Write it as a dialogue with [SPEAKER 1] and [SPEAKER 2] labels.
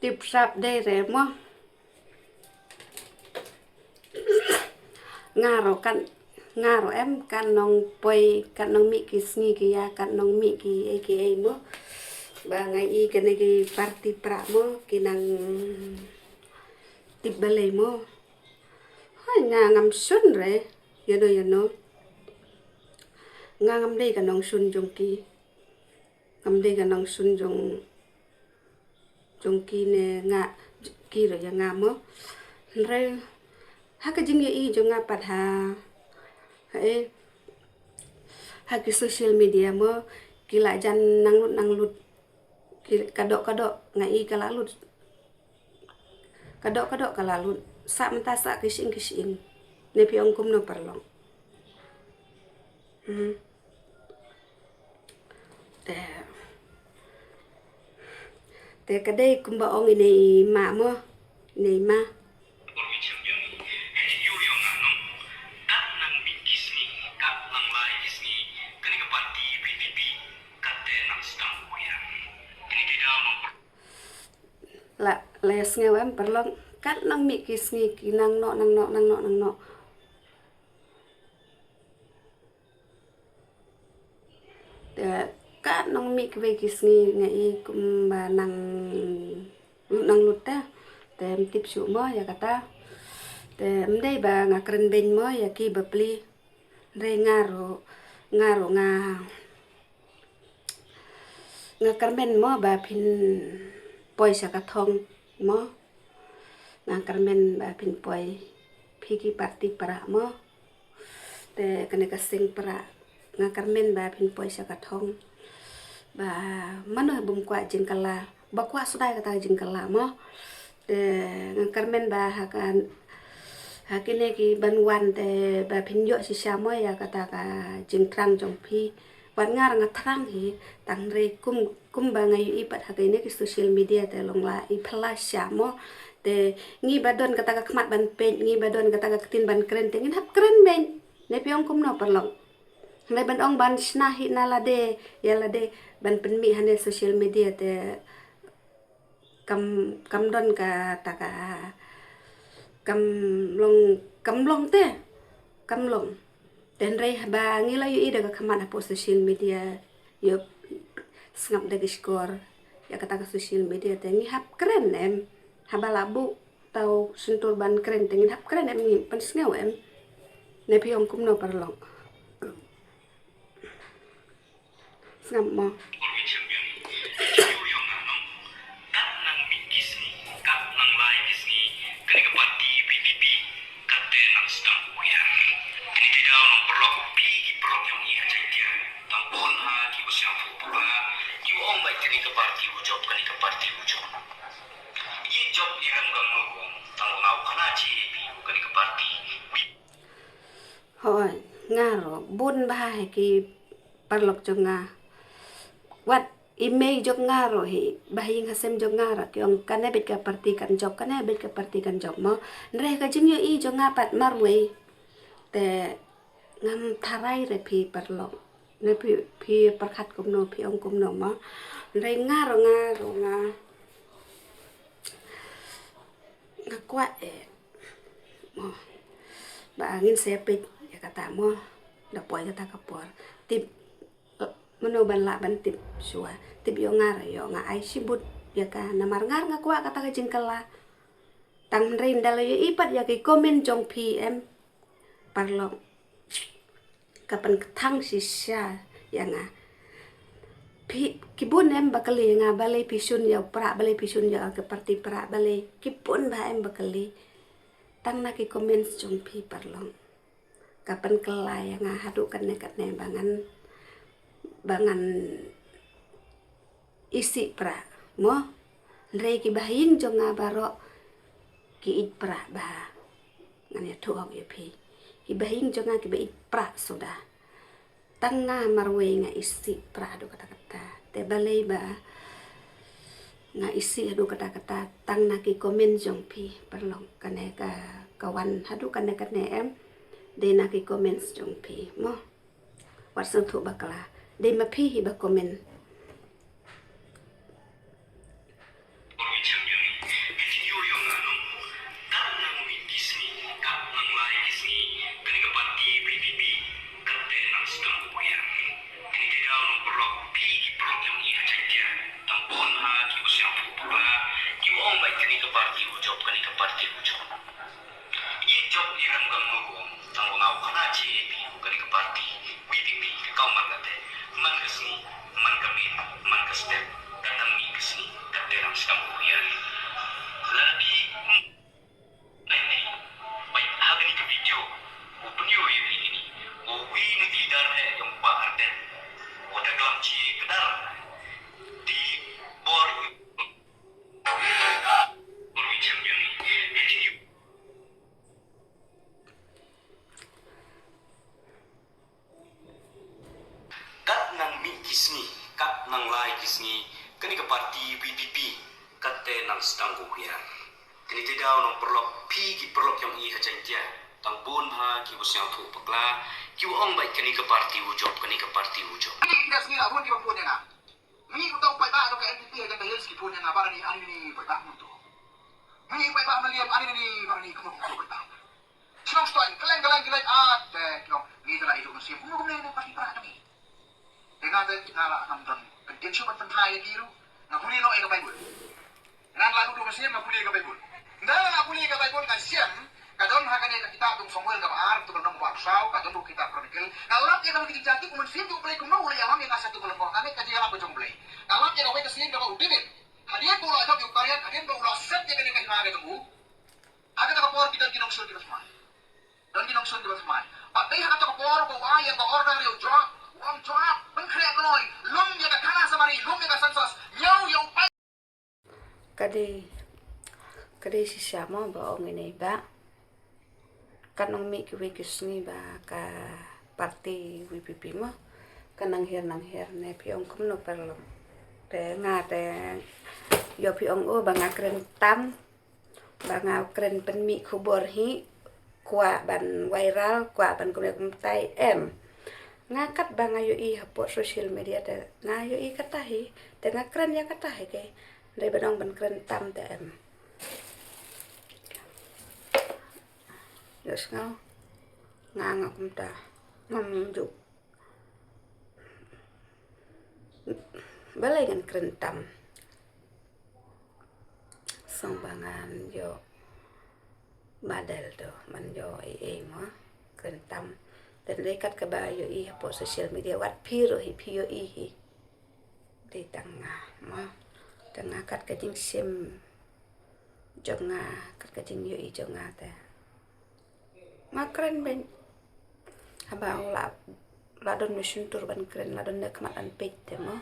[SPEAKER 1] tip sap đây re mo ngaro em kan nong poi kan nong mi ki sni ki ya kan nong mi ki aka mo ba ngai I kene ki parti pra mo kinang tip balay mo hay nga ngam sun re yano nga ngam dei ka nong sun jong ki ngam dei ka nong sun jong ki ne nga ki re ya nga mo re ha ka jing I jong nga pat ha ki social media mo kila jan nang lut kadok nga I kala lut kadok kala lut sa menta sa kising ne pi ong kum no perlong te kadai kumba ong ini ma mo nei ma la les ngewem perlong kat nang mi kisngi kinang no te kat nang mi kwe kisngi ngai kumba nang lut ta tem tip su mo ya kata tem dei ba nga kren ben mo ya ki bapli re ngaro nga karmen mo ba phin poi sa ka thong mo nga karmen ba phin poi phiki parti para mo te kane ka sing para nga karmen ba phin poi sa ka thong ba mano bum kwa jingkala ba kwa sudai kata jingkala mo te nga karmen ba hakan hakine ki banwan te ba phin yo si sa mo ya kata ka jingtrang jong phi wan ngar nga thrang hi tang re kum ba ngai I pat hakine ki social media te long la I flash sa mo te ngi badon kata ka khmat ban pe ngi badon kata ka tin ban kren te ngin hap kren ben ne piong kum no perlong le ban ong ban sna hi na la de ya la de ban pen mi hane social media te kam don ka ta ka kam long te kam long dan re ba ngila yu I daga kaman po social media yo ngap daga skor ya kata ka social media te ngi hap keren em habalabu tau suntur ban keren te ngi hap keren em ngi pan sngew em ne piong kum no perlong ngam mo Hoi ngaro bun ba ki parlok jong nga wat email jong ngaro hi bahing hasem jong ngara ki ong kane bet ka parti kan job mo re ka jing yo I jong nga pat marwe te ngam tharai re phi parlok ne phi parkhat kum no phi ong kum no mo re ngaro nga kwa mo ba angin sepit ya kata mo da poi kata kapor tip mano ban la ban tip suwa tip yo nga ai sibut ya ka namar ngar nga kwa kata ka jingkala tang rin dala yo ipat ya ki komen jong PM parlong kapan ketang sisa ya nga kibun em bakali nga balay pisun ya pra balay pisun ya ke parti pra balay kipun ba em bakali tang na ki komen jong pi parlong kapan kelai nga hadu kan ne bangan isi pra mo re ki bahin jong nga baro ki it pra ba ngan ya thuong ya pi ki bahin jong nga ki ba it pra sudah tang nga marwe nga isi pra do kata te balay ba nga isi hadu kata tang na ki komen jong pi perlong kane ka kawan hadu kane em de na ki komen jong pi mo wat sang thu bakla de ma pi hi ba komen
[SPEAKER 2] kani ke parti ujob kani ke parti ujob ye job ni ram gam no tang ngau kana JP kani ke parti WPP ke kau magate man kesni man kami man ke step kadang ni kesni kadang sedang kuliah lagi ini baik hari ni ke video upnyo ye ini wi ni tidar hai yang pa arden oda glam chi kedar di bor kat nang mi kisni kat nang lai kisni kani ke parti WPP katte nang sedang kuhiar kini tidak nang perlok pi ki perlok yang i hajan dia tang bon ha ki usyang tu pakla ki ong bai kani ke parti ujob kani ke parti ujob
[SPEAKER 3] ini tidak sini lah pun di Papua na ini ko tahu pai ba do ka NPP ga dahil ski pun na para ni ani ni pai ba mo to ini pai ba maliam ani ni para ni ko pai ba Sinong stoin, kaleng at no, ni la itu masih mo kumle na pati para kami. Dengan ngala namdon, intensyon man pantay kiro, na puli no ay ka Bible. Nang lagu do masih na puli ka Bible. Ndala na puli ka Bible nga siyam, kadon ha kanila kita tong Samuel ka baar to nang baksaw, kadon do kita Chronicle. Nalap ya kami dijati kung sin do play kung no wala alam yang asa to ko kami kadira ko jong play. Nalap ya kami kasi ka udibit. Hadiya ko la yung karyan, hadiya do la set ya kanila himaga to. Aga ta kapor kita kinong sul kita semua. Dan kinong sul kita semua. Patay ha ta kapor ko ay ka order yo drop. Ang drop, pengkreat konoy, lum ya ka kana sa mari, lum ya ka sansos. Nyaw yung
[SPEAKER 1] kadi si siamo ba ong ini ba kanong mi kiwikis ni ba ka parti WPP mo kanang her ne piong kumno perlo te nga te yo piong o ba nga kren tam ba nga kren pen mi khubor hi kwa ban viral kwa ban kumle tai ngakat ba nga yo i hapo social media te nga yo i katahi te nga kren ya katahi ke dari banong ban kren tam te Yes nga nga kumta ngam juk balay kan kren tam song bangan yo badal to man yo mo kren tam dan dekat ke bayo i po social media wat piro hi pio i hi di tengah mo tengah kat kajing sim jonga kat kajing yo i jonga ta makren ben haba la don mission tur ban kren la don nek mat an pet mo